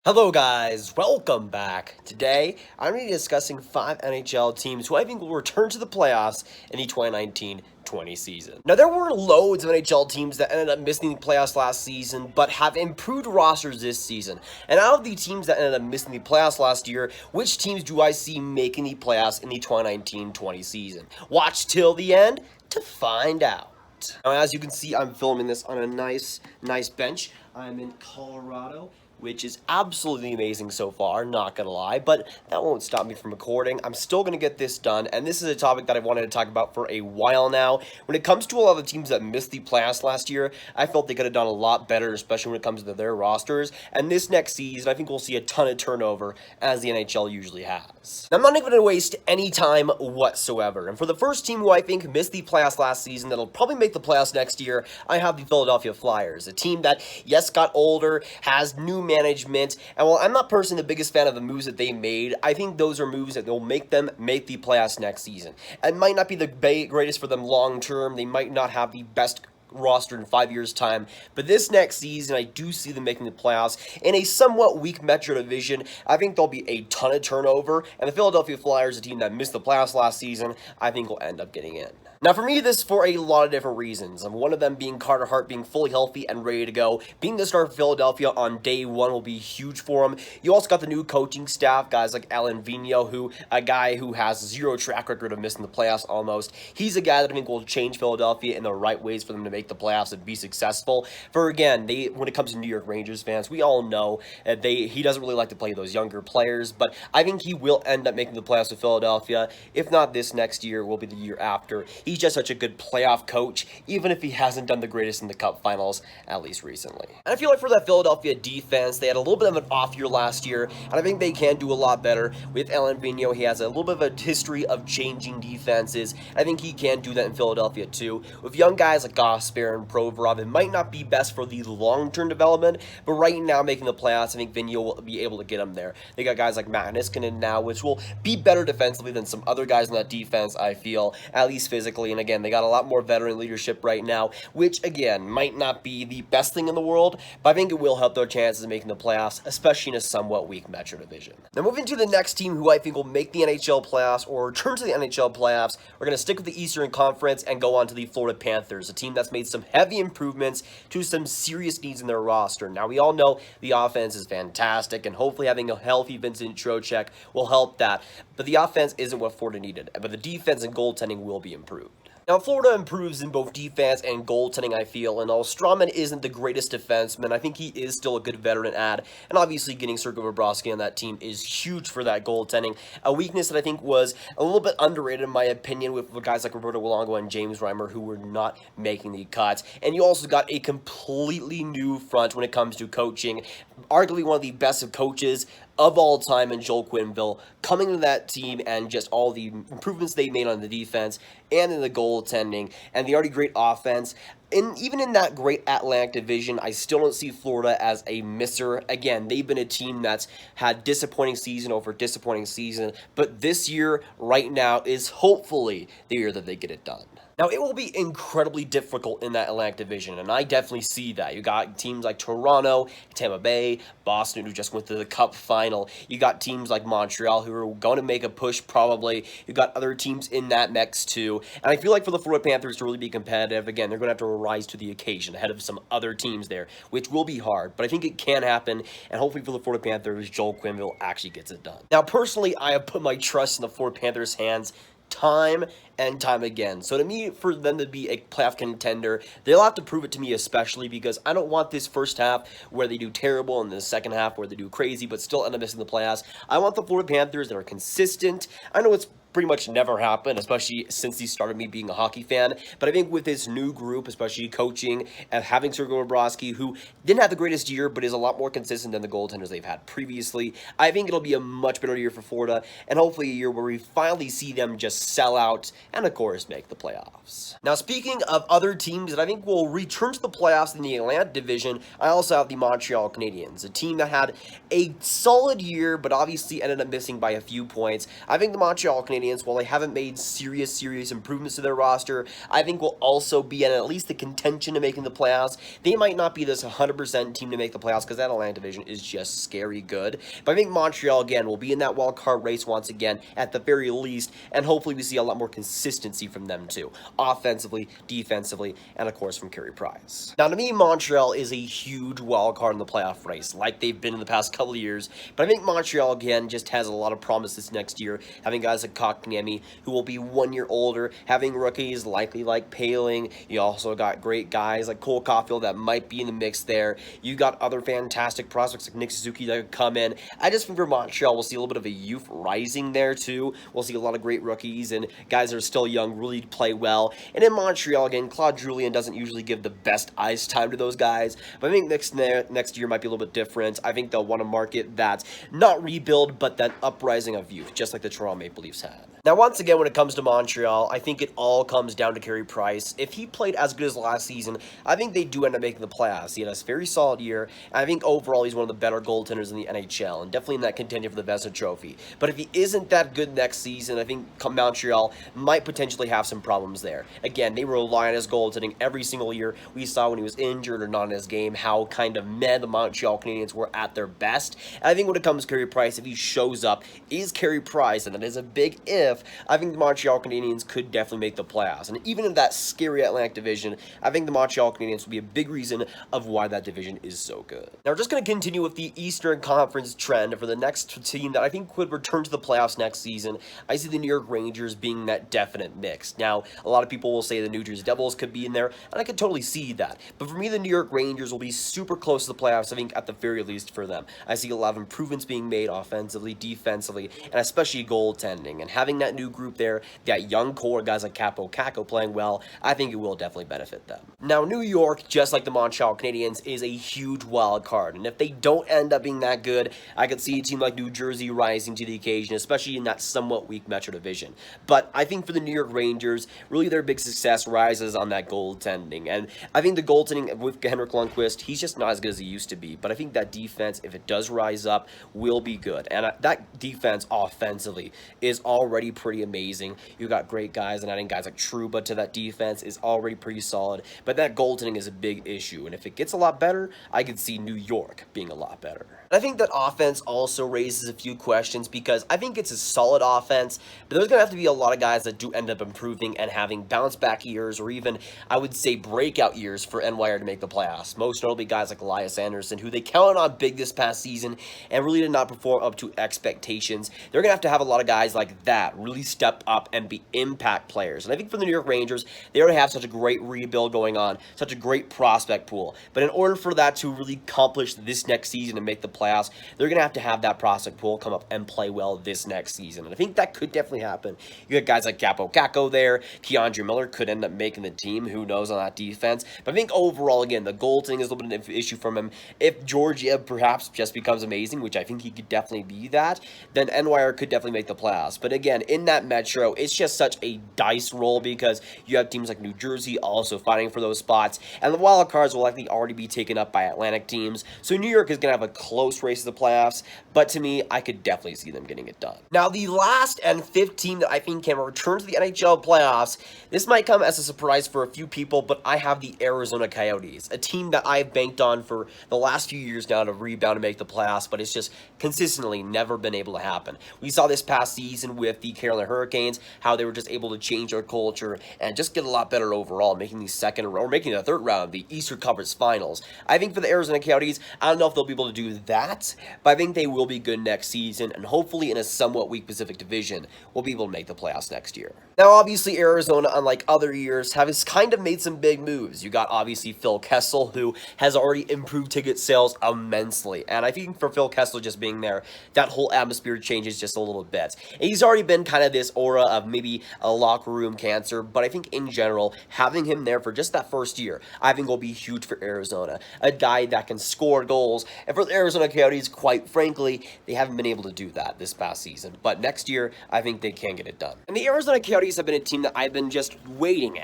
Hello guys, welcome back. Today, I'm going to be discussing 5 NHL teams who I think will return to the playoffs in the 2019-20 season. Now, there were loads of NHL teams that ended up missing the playoffs last season, but have improved rosters this season. And out of the teams that ended up missing the playoffs last year, which teams do I see making the playoffs in the 2019-20 season? Watch till the end to find out. Now, as you can see, I'm filming this on a nice bench. I'm in Colorado, which is absolutely amazing so far, not gonna lie, but that won't stop me from recording. I'm still gonna get this done, and this is a topic that I've wanted to talk about for a while now. When it comes to a lot of the teams that missed the playoffs last year, I felt they could have done a lot better, especially when it comes to their rosters, and this next season, I think we'll see a ton of turnover, as the NHL usually has. Now, I'm not even gonna waste any time whatsoever, and for the first team who I think missed the playoffs last season that'll probably make the playoffs next year, I have the Philadelphia Flyers, a team that, yes, got older, has new management, and while I'm not personally the biggest fan of the moves that they made, I think those are moves that will make them make the playoffs next season. It might not be the greatest for them long term, they might not have the best roster in 5 years' time, but this next season, I do see them making the playoffs in a somewhat weak Metro division. I think there'll be a ton of turnover, and the Philadelphia Flyers, a team that missed the playoffs last season, I think will end up getting in. Now, for me, this is for a lot of different reasons. One of them being Carter Hart being fully healthy and ready to go. Being the start for Philadelphia on day one will be huge for him. You also got the new coaching staff, guys like Alain Vigneault, a guy who has zero track record of missing the playoffs almost. He's a guy that I think will change Philadelphia in the right ways for them to make the playoffs and be successful. For again, when it comes to New York Rangers fans, we all know that he doesn't really like to play those younger players, but I think he will end up making the playoffs with Philadelphia. If not this next year, will be the year after. He's just such a good playoff coach, even if he hasn't done the greatest in the Cup Finals, at least recently. And I feel like for that Philadelphia defense, they had a little bit of an off year last year, and I think they can do a lot better. With Alain Vigneault, he has a little bit of a history of changing defenses. I think he can do that in Philadelphia too. With young guys like Gosper and Provorov, it might not be best for the long-term development, but right now making the playoffs, I think Vigneault will be able to get them there. They got guys like Matt Niskanen now, which will be better defensively than some other guys on that defense, I feel, at least physically, and again, they got a lot more veteran leadership right now, which again might not be the best thing in the world, but I think it will help their chances of making the playoffs, especially in a somewhat weak Metro division. Now, moving to the next team who I think will make the NHL playoffs or return to the NHL playoffs, we're going to stick with the Eastern Conference and go on to the Florida Panthers, a team that's made some heavy improvements to some serious needs in their roster. Now, we all know the offense is fantastic, and hopefully having a healthy Vincent Trocheck will help that, but the offense isn't what Florida needed, but the defense and goaltending will be improved. Now, Florida improves in both defense and goaltending, I feel, and while Strawman isn't the greatest defenseman, I think he is still a good veteran add, and obviously getting Sergei Bobrovsky on that team is huge for that goaltending. A weakness that I think was a little bit underrated in my opinion with guys like Roberto Luongo and James Reimer who were not making the cuts, and you also got a completely new front when it comes to coaching, arguably one of the best of coaches of all time in Joel Quenneville coming to that team, and just all the improvements they made on the defense and in the goaltending and the already great offense. And even in that great Atlantic division, I still don't see Florida as a misser. Again, they've been a team that's had disappointing season over disappointing season, but this year, right now, is hopefully the year that they get it done. Now, it will be incredibly difficult in that Atlantic division, and I definitely see that. You got teams like Toronto, Tampa Bay, Boston, who just went to the Cup final. You got teams like Montreal, who are going to make a push, probably. You got other teams in that mix, too. And I feel like for the Florida Panthers to really be competitive, again, they're going to have to rise to the occasion ahead of some other teams there, which will be hard. But I think it can happen, and hopefully for the Florida Panthers, Joel Quenneville actually gets it done. Now, personally, I have put my trust in the Florida Panthers' hands time and time again. So to me, for them to be a playoff contender, they'll have to prove it to me, especially because I don't want this first half where they do terrible and the second half where they do crazy but still end up missing the playoffs. I want the Florida Panthers that are consistent. I know it's pretty much never happened, especially since he started me being a hockey fan. But I think with this new group, especially coaching and having Sergei Bobrovsky, who didn't have the greatest year, but is a lot more consistent than the goaltenders they've had previously, I think it'll be a much better year for Florida, and hopefully a year where we finally see them just sell out and, of course, make the playoffs. Now, speaking of other teams that I think will return to the playoffs in the Atlantic division, I also have the Montreal Canadiens, a team that had a solid year, but obviously ended up missing by a few points. I think the Montreal Canadiens Canadiens, while they haven't made serious improvements to their roster, I think will also be in at least the contention to making the playoffs. They might not be this 100% team to make the playoffs because that Atlantic division is just scary good. But I think Montreal, again, will be in that wild card race once again, at the very least, and hopefully we see a lot more consistency from them too, offensively, defensively, and of course from Carey Price. Now, to me, Montreal is a huge wild card in the playoff race, like they've been in the past couple of years, but I think Montreal, again, just has a lot of promise this next year, having guys like Kotkaniemi, who will be 1 year older, having rookies likely like Paling. You also got great guys like Cole Caulfield that might be in the mix there. You got other fantastic prospects like Nick Suzuki that could come in. I just think for Montreal, we'll see a little bit of a youth rising there too. We'll see a lot of great rookies and guys that are still young really play well. And in Montreal, again, Claude Julien doesn't usually give the best ice time to those guys, but I think next year might be a little bit different. I think they'll want to market that, not rebuild, but that uprising of youth, just like the Toronto Maple Leafs had. Now, once again, when it comes to Montreal, I think it all comes down to Carey Price. If he played as good as last season, I think they do end up making the playoffs. He had a very solid year, and I think overall he's one of the better goaltenders in the NHL, and definitely in that contention for the Vezina Trophy. But if he isn't that good next season, I think Montreal might potentially have some problems there. Again, they rely on his goaltending every single year. We saw when he was injured or not in his game how kind of meh the Montreal Canadiens were at their best. And I think when it comes to Carey Price, if he shows up, is Carey Price, and that is a big if, I think the Montreal Canadiens could definitely make the playoffs. And even in that scary Atlantic division, I think the Montreal Canadiens will be a big reason of why that division is so good. Now, we're just going to continue with the Eastern Conference trend for the next team that I think could return to the playoffs next season. I see the New York Rangers being that definite mix. Now, a lot of people will say the New Jersey Devils could be in there, and I could totally see that. But for me, the New York Rangers will be super close to the playoffs, I think, at the very least for them. I see a lot of improvements being made offensively, defensively, and especially goaltending. And having that new group there, that young core, guys like Kako playing well, I think it will definitely benefit them. Now, New York, just like the Montreal Canadiens, is a huge wild card, and if they don't end up being that good, I could see a team like New Jersey rising to the occasion, especially in that somewhat weak Metro division. But I think for the New York Rangers, really their big success rises on that goaltending, and I think the goaltending with Henrik Lundqvist, he's just not as good as he used to be, but I think that defense, if it does rise up, will be good, and that defense offensively is already pretty amazing. You got great guys, and adding guys like Trouba to that defense is already pretty solid, but that goaltending is a big issue, and if it gets a lot better, I could see New York being a lot better. I think that offense also raises a few questions because I think it's a solid offense, but there's going to have to be a lot of guys that do end up improving and having bounce-back years, or even, I would say, breakout years for NYR to make the playoffs. Most notably guys like Elias Anderson, who they counted on big this past season and really did not perform up to expectations. They're going to have a lot of guys like that really step up and be impact players. And I think for the New York Rangers, they already have such a great rebuild going on, such a great prospect pool. But in order for that to really accomplish this next season and make the playoffs, they're going to have that prospect pool come up and play well this next season. And I think that could definitely happen. You got guys like Kako there. Keandre Miller could end up making the team. Who knows on that defense? But I think overall, again, the goaltending is a little bit of an issue from him. If Georgiev perhaps just becomes amazing, which I think he could definitely be that, then NYR could definitely make the playoffs. But again, in that Metro, it's just such a dice roll because you have teams like New Jersey also fighting for those spots, and the wild cards will likely already be taken up by Atlantic teams. So New York is going to have a close race to the playoffs, but to me, I could definitely see them getting it done. Now, the last and fifth team that I think can return to the NHL playoffs, this might come as a surprise for a few people, but I have the Arizona Coyotes, a team that I've banked on for the last few years now to rebound and make the playoffs, but it's just consistently never been able to happen. We saw this past season with the Carolina Hurricanes, how they were just able to change their culture and just get a lot better overall, making the third round of the Eastern Conference Finals. I think for the Arizona Coyotes, I don't know if they'll be able to do that, but I think they will be good next season, and hopefully in a somewhat weak Pacific Division, we'll be able to make the playoffs next year. Now, obviously, Arizona, unlike other years, has kind of made some big moves. You got, obviously, Phil Kessel, who has already improved ticket sales immensely, and I think for Phil Kessel just being there, that whole atmosphere changes just a little bit. And he's already been kind of this aura of maybe a locker room cancer, but I think in general, having him there for just that first year, I think will be huge for Arizona. A guy that can score goals, and for the Arizona Coyotes, quite frankly, they haven't been able to do that this past season. But next year, I think they can get it done. And the Arizona Coyotes have been a team that I've been just waiting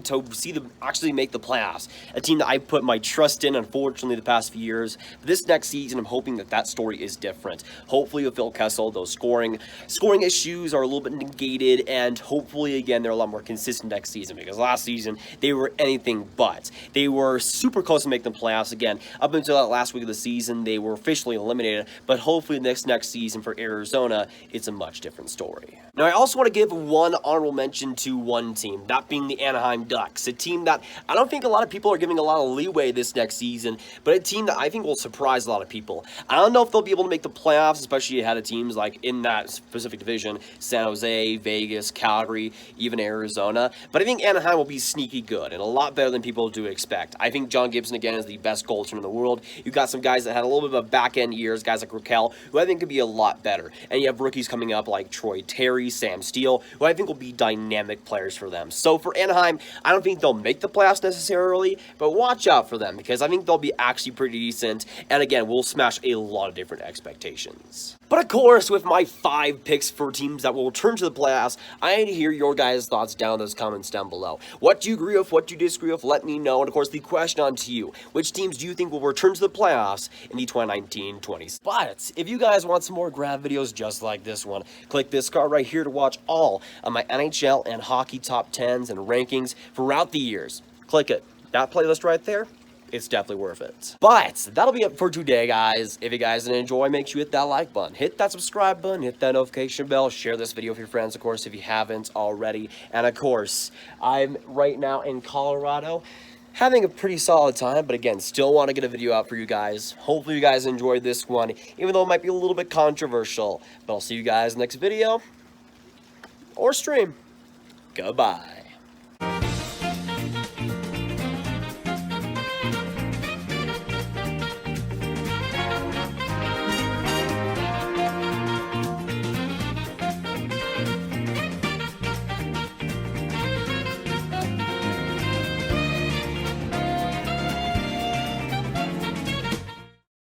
to see them actually make the playoffs. A team that I put my trust in, unfortunately, the past few years. But this next season, I'm hoping that story is different. Hopefully with Phil Kessel, those scoring issues are a little bit negated, and hopefully, again, they're a lot more consistent next season, because last season, they were anything but. They were super close to making the playoffs again. Up until that last week of the season, they were officially eliminated, but hopefully next season for Arizona, it's a much different story. Now, I also want to give one honorable mention to one team, that being the Anaheim Ducks, a team that I don't think a lot of people are giving a lot of leeway this next season, but a team that I think will surprise a lot of people. I don't know if they'll be able to make the playoffs, especially ahead of teams like in that specific division, San Jose, Vegas, Calgary, even Arizona, but I think Anaheim will be sneaky good and a lot better than people do expect. I think John Gibson, again, is the best goaltender in the world. You've got some guys that had a little bit of a back-end years, guys like Raquel, who I think could be a lot better. And you have rookies coming up like Troy Terry, Sam Steele, who I think will be dynamic players for them. So for Anaheim, I don't think they'll make the playoffs necessarily, but watch out for them, because I think they'll be actually pretty decent, and again, we'll smash a lot of different expectations. But of course, with my 5 picks for teams that will return to the playoffs, I need to hear your guys' thoughts down in those comments down below. What do you agree with? What do you disagree with? Let me know. And of course, the question on to you: which teams do you think will return to the playoffs in the 2019-20? But if you guys want some more Grav videos just like this one, click this card right here to watch all of my NHL and hockey top 10s and rankings throughout the years. Click it. That playlist right there, it's definitely worth it. But that'll be it for today, guys. If you guys did enjoy, make sure you hit that like button, hit that subscribe button, hit that notification bell, share this video with your friends, of course, if you haven't already. And of course, I'm right now in Colorado, having a pretty solid time, but again, still want to get a video out for you guys. Hopefully you guys enjoyed this one, even though it might be a little bit controversial. But I'll see you guys next video or stream. Goodbye.